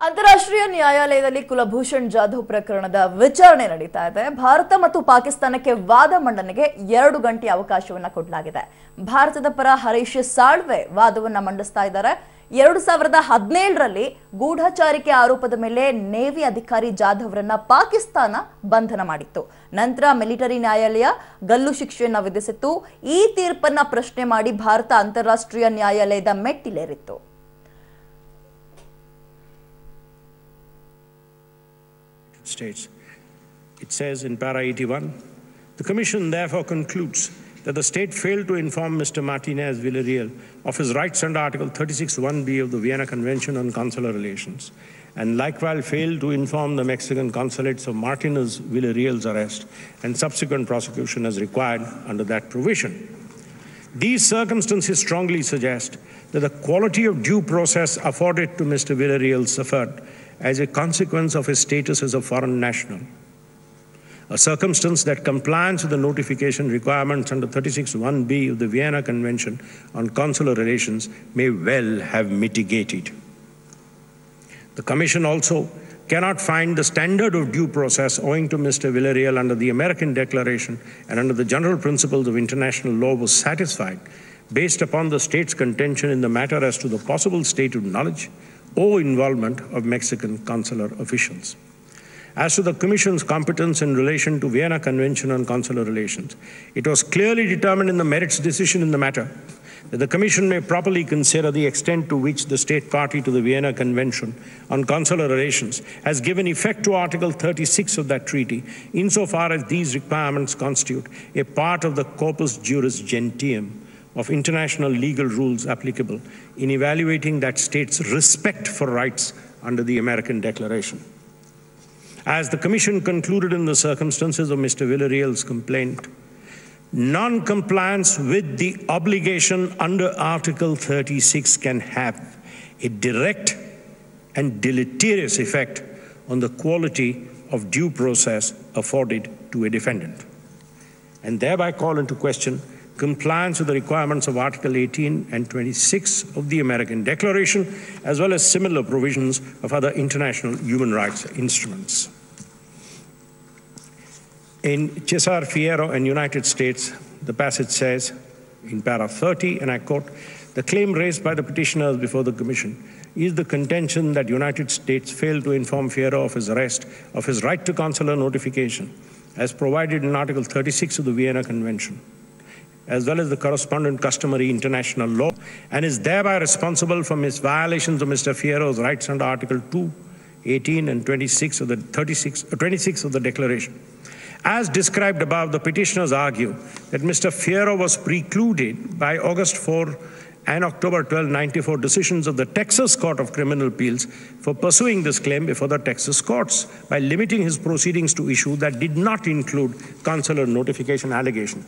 ಅಂತಾರಾಷ್ಟ್ರೀಯ ನ್ಯಾಯಾಲಯದಲ್ಲಿ ಕುಲಭೂಷಣ್ ಜಾಧವ್ ಪ್ರಕರಣದ ವಿಚಾರಣೆ ನಡೀತಾ ಇದೆ. ಭಾರತ ಮತ್ತು ಪಾಕಿಸ್ತಾನಕ್ಕೆ ವಾದ ಮಂಡನೆಗೆ 2 ಗಂಟೆ ಅವಕಾಶವನ್ನ ಕೊಡಲಾಗಿದೆ. ಭಾರತದ ಪರ ಹರೀಶ್ ಸಾಳ್ವೆ ವಾದವನ್ನ ಮಂಡಿಸ್ತಾ ಇದ್ದಾರೆ. 2017ರಲ್ಲಿ ಗೂಢಚಾರಿಕೆ ಆರೋಪದ ಮೇಲೆ ನೇವಿ ಅಧಿಕಾರಿ ಜಾಧವ್ರನ್ನ ಪಾಕಿಸ್ತಾನ ಬಂಧನ ಮಾಡಿತ್ತು. ನಂತರ ಮಿಲಿಟರಿ ನ್ಯಾಯಾಲಯ ಗಲ್ಲು ಶಿಕ್ಷೆಯನ್ನ ವಿಧಿಸಿತ್ತು. ಈ ತೀರ್ಪನ್ನ ಪ್ರಶ್ನೆ ಮಾಡಿ ಭಾರತ ಅಂತಾರಾಷ್ಟ್ರೀಯ ನ್ಯಾಯಾಲಯದ ಮೆಟ್ಟಿಲೇರಿತ್ತು. States. It says in para 81, the Commission therefore concludes that the state failed to inform Mr. Martinez Villarreal of his rights under Article 36(1)(b) of the Vienna Convention on Consular Relations, and likewise failed to inform the Mexican consulates of Martinez Villarreal's arrest and subsequent prosecution as required under that provision. These circumstances strongly suggest that the quality of due process afforded to Mr. Villarreal suffered as a consequence of his status as a foreign national, a circumstance that compliance with the notification requirements under 36(1)(b) of the Vienna Convention on Consular Relations may well have mitigated. The Commission also cannot find the standard of due process owing to Mr. Villarreal under the American Declaration and under the general principles of international law was satisfied based upon the state's contention in the matter as to the possible state of knowledge or involvement of Mexican consular officials. As to the Commission's competence in relation to Vienna Convention on Consular Relations, it was clearly determined in the merits decision in the matter that the Commission may properly consider the extent to which the state party to the Vienna Convention on Consular Relations has given effect to Article 36 of that treaty, insofar as these requirements constitute a part of the corpus juris gentium of international legal rules applicable in evaluating that state's respect for rights under the American Declaration. As the Commission concluded in the circumstances of Mr. Villarreal's complaint, non-compliance with the obligation under Article 36 can have a direct and deleterious effect on the quality of due process afforded to a defendant, and thereby call into question compliance with the requirements of Article 18 and 26 of the American Declaration, as well as similar provisions of other international human rights instruments. In Cesar Fierro and United States, the passage says, in para 30, and I quote, "The claim raised by the petitioners before the Commission is the contention that United States failed to inform Fierro of his arrest, of his right to consular notification, as provided in Article 36 of the Vienna Convention, as well as the correspondent customary international law, and is thereby responsible for violations of Mr. Fierro's rights under Article 2, 18, and 26 of the 26 of the Declaration. As described above, the petitioners argue that Mr. Fierro was precluded by August 4 and October 12, 1994 decisions of the Texas Court of Criminal Appeals for pursuing this claim before the Texas courts by limiting his proceedings to issues that did not include consular notification allegation,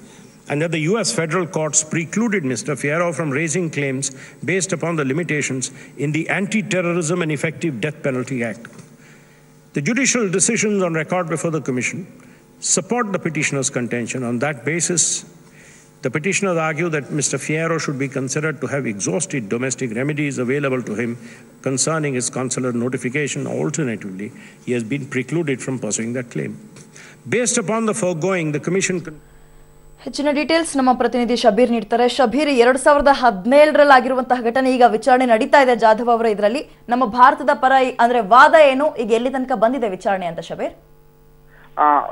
and that the U.S. federal courts precluded Mr. Fierro from raising claims based upon the limitations in the Anti-Terrorism and Effective Death Penalty Act. The judicial decisions on record before the Commission support the petitioner's contention. On that basis, the petitioners argue that Mr. Fierro should be considered to have exhausted domestic remedies available to him concerning his consular notification. Alternatively, he has been precluded from pursuing that claim. Based upon the foregoing, the Commission... ಹೆಚ್ಚಿನ details ನಮ್ಮ ಪ್ರತಿನಿಧಿ ಶಬೀರ್ ನೀಡ್ತಾರೆ. ಶಬೀರ್, 2017ರಲ್ಲಿ ಆಗಿರುವಂತಹ ಘಟನೆ ಈಗ ವಿಚಾರಣೆ ನಡೀತಾ ಇದೆ ಜಾಧವ್ ಅವರ ಇದರಲ್ಲಿ. ನಮ್ಮ ಭಾರತದ ಪರ ಅಂದ್ರೆ ವಾದ ಏನು, ಈಗ ಎಲ್ಲಿ ತನಕ ಬಂದಿದೆ ವಿಚಾರಣೆ ಅಂತ ಶಬೀರ್?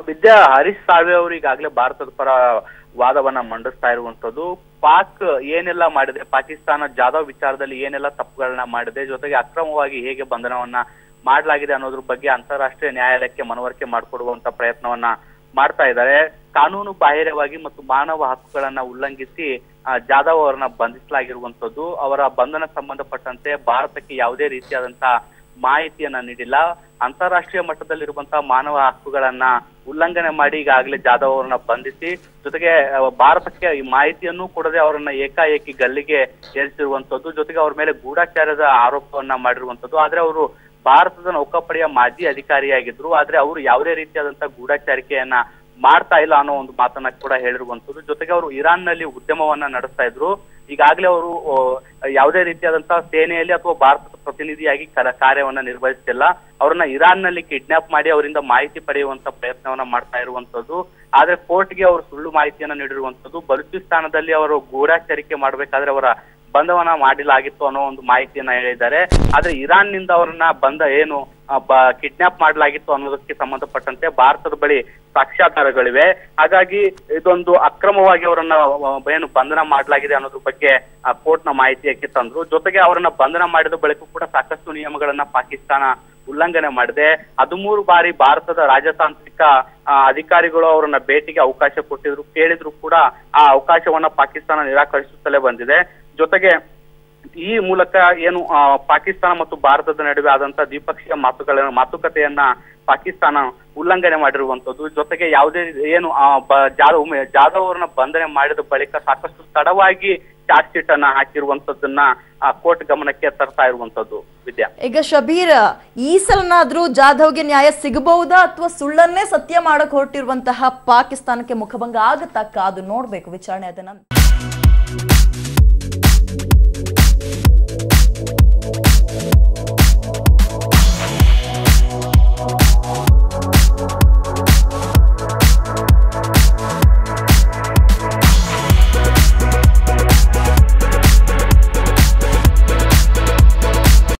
ವಿದ್ಯಾ, ಹರೀಶ್ ಸಾಳ್ವೆ ಅವರು ಈಗಾಗಲೇ ಭಾರತದ ಪರ ವಾದವನ್ನ ಮಂಡಿಸ್ತಾ ಇರುವಂತದ್ದು. ಪಾಕ್ ಏನೆಲ್ಲ ಮಾಡಿದೆ, ಪಾಕಿಸ್ತಾನ ಜಾಧವ್ ವಿಚಾರದಲ್ಲಿ ಏನೆಲ್ಲ ತಪ್ಪುಗಳನ್ನ ಮಾಡಿದೆ, ಜೊತೆಗೆ ಅಕ್ರಮವಾಗಿ ಹೇಗೆ ಬಂಧನವನ್ನ ಮಾಡಲಾಗಿದೆ ಅನ್ನೋದ್ರ ಬಗ್ಗೆ ಅಂತಾರಾಷ್ಟ್ರೀಯ ನ್ಯಾಯಾಲಯಕ್ಕೆ ಮನವರಿಕೆ ಮಾಡಿಕೊಡುವಂತ ಪ್ರಯತ್ನವನ್ನ ಮಾಡ್ತಾ ಇದ್ದಾರೆ. ಕಾನೂನು ಬಾಹಿರವಾಗಿ ಮತ್ತು ಮಾನವ ಹಕ್ಕುಗಳನ್ನ ಉಲ್ಲಂಘಿಸಿ ಜಾಧವ್ ಅವರನ್ನ ಬಂಧಿಸಲಾಗಿರುವಂತದ್ದು. ಅವರ ಬಂಧನ ಸಂಬಂಧಪಟ್ಟಂತೆ ಭಾರತಕ್ಕೆ ಯಾವುದೇ ರೀತಿಯಾದಂತಹ ಮಾಹಿತಿಯನ್ನ ನೀಡಿಲ್ಲ. ಅಂತಾರಾಷ್ಟ್ರೀಯ ಮಟ್ಟದಲ್ಲಿರುವಂತಹ ಮಾನವ ಹಕ್ಕುಗಳನ್ನ ಉಲ್ಲಂಘನೆ ಮಾಡಿ ಈಗಾಗಲೇ ಜಾಧವ್ ಅವರನ್ನ ಬಂಧಿಸಿ, ಜೊತೆಗೆ ಭಾರತಕ್ಕೆ ಈ ಮಾಹಿತಿಯನ್ನು ಕೊಡದೆ ಅವರನ್ನ ಏಕಾಏಕಿ ಗಲ್ಲಿಗೆ ಏರಿಸಿರುವಂತದ್ದು, ಜೊತೆಗೆ ಅವ್ರ ಮೇಲೆ ಗೂಢಚಾರ್ಯದ ಆರೋಪವನ್ನ ಮಾಡಿರುವಂತದ್ದು. ಆದ್ರೆ ಅವರು ಭಾರತದ ನೌಕಾಪಡೆಯ ಮಾಜಿ ಅಧಿಕಾರಿಯಾಗಿದ್ರು. ಆದ್ರೆ ಅವರು ಯಾವುದೇ ರೀತಿಯಾದಂತಹ ಗೂಢಚಾರಿಕೆಯನ್ನ ಮಾಡ್ತಾ ಇಲ್ಲ ಅನ್ನೋ ಒಂದು ಮಾತನ್ನ ಕೂಡ ಹೇಳಿರುವಂತದ್ದು. ಜೊತೆಗೆ ಅವರು ಇರಾನ್ ನಲ್ಲಿ ಉದ್ಯಮವನ್ನ ನಡೆಸ್ತಾ ಇದ್ರು. ಈಗಾಗಲೇ ಅವರು ಯಾವುದೇ ರೀತಿಯಾದಂತಹ ಸೇನೆಯಲ್ಲಿ ಅಥವಾ ಭಾರತದ ಪ್ರತಿನಿಧಿಯಾಗಿ ಕಾರ್ಯವನ್ನ ನಿರ್ವಹಿಸ್ತಿಲ್ಲ. ಅವ್ರನ್ನ ಇರಾನ್ ನಲ್ಲಿ ಕಿಡ್ನಾಪ್ ಮಾಡಿ ಅವರಿಂದ ಮಾಹಿತಿ ಪಡೆಯುವಂತ ಪ್ರಯತ್ನವನ್ನ ಮಾಡ್ತಾ ಇರುವಂತದ್ದು. ಆದ್ರೆ ಕೋರ್ಟ್ಗೆ ಅವರು ಸುಳ್ಳು ಮಾಹಿತಿಯನ್ನ ನೀಡಿರುವಂತದ್ದು. ಬಲೂಚಿಸ್ತಾನದಲ್ಲಿ ಅವರು ಗೂಢಾಚರಿಕೆ ಮಾಡ್ಬೇಕಾದ್ರೆ ಅವರ ಬಂಧವನ್ನ ಮಾಡಿಲಾಗಿತ್ತು ಅನ್ನೋ ಒಂದು ಮಾಹಿತಿಯನ್ನ ಹೇಳಿದ್ದಾರೆ. ಆದ್ರೆ ಇರಾನ್ ನಿಂದ ಅವರನ್ನ ಕಿಡ್ನಾಪ್ ಮಾಡಲಾಗಿತ್ತು ಅನ್ನೋದಕ್ಕೆ ಸಂಬಂಧಪಟ್ಟಂತೆ ಭಾರತದ ಬಳಿ ಸಾಕ್ಷ್ಯಾಧಾರಗಳಿವೆ. ಹಾಗಾಗಿ ಇದೊಂದು ಅಕ್ರಮವಾಗಿ ಅವರನ್ನ ಬಂಧನ ಮಾಡಲಾಗಿದೆ ಅನ್ನೋದ್ರ ಬಗ್ಗೆ ಕೋರ್ಟ್ ನ ಮಾಹಿತಿಯಕ್ಕೆ ತಂದ್ರು. ಜೊತೆಗೆ ಅವರನ್ನ ಬಂಧನ ಮಾಡಿದ ಬಳಿಕ ಕೂಡ ಸಾಕಷ್ಟು ನಿಯಮಗಳನ್ನ ಪಾಕಿಸ್ತಾನ ಉಲ್ಲಂಘನೆ ಮಾಡಿದೆ. 13 ಬಾರಿ ಭಾರತದ ರಾಜತಾಂತ್ರಿಕ ಅಧಿಕಾರಿಗಳು ಅವರನ್ನ ಭೇಟಿಗೆ ಅವಕಾಶ ಕೇಳಿದ್ರು ಕೂಡ ಆ ಅವಕಾಶವನ್ನ ಪಾಕಿಸ್ತಾನ ನಿರಾಕರಿಸುತ್ತಲೇ ಬಂದಿದೆ. ಜೊತೆಗೆ ಈ ಮೂಲಕ ಪಾಕಿಸ್ತಾನ ಮತ್ತು ಭಾರತದ ನಡುವೆ ಆದಂತಹ ದ್ವಿಪಕ್ಷೀಯ ಮಾತುಕತೆಯನ್ನ ಪಾಕಿಸ್ತಾನ ಉಲ್ಲಂಘನೆ ಮಾಡಿರುವಂತದ್ದು. ಜೊತೆಗೆ ಯಾವುದೇ ಜಾಧವ್ ಅವರನ್ನ ಬಂಧನೆ ಮಾಡಿದ ಬಳಿಕ ಸಾಕಷ್ಟು ತಡವಾಗಿ ಚಾರ್ಜ್ ಶೀಟ್ ಅನ್ನ ಹಾಕಿರುವಂತದ್ದನ್ನ ಕೋರ್ಟ್ ಗಮನಕ್ಕೆ ತರ್ತಾ ಇರುವಂತದ್ದು. ವಿದ್ಯಾ, ಈಗ ಶಬೀರ್, ಈ ಸಲನಾದ್ರೂ ಜಾಧವ್ಗೆ ನ್ಯಾಯ ಸಿಗಬಹುದಾ ಅಥವಾ ಸುಳ್ಳನ್ನೇ ಸತ್ಯ ಮಾಡಕ್ ಹೊರಟಿರುವಂತಹ ಪಾಕಿಸ್ತಾನಕ್ಕೆ ಮುಖಭಂಗ ಆಗತ್ತಾ? ಕಾದು ನೋಡ್ಬೇಕು ವಿಚಾರಣೆ ಅದನ್ನ.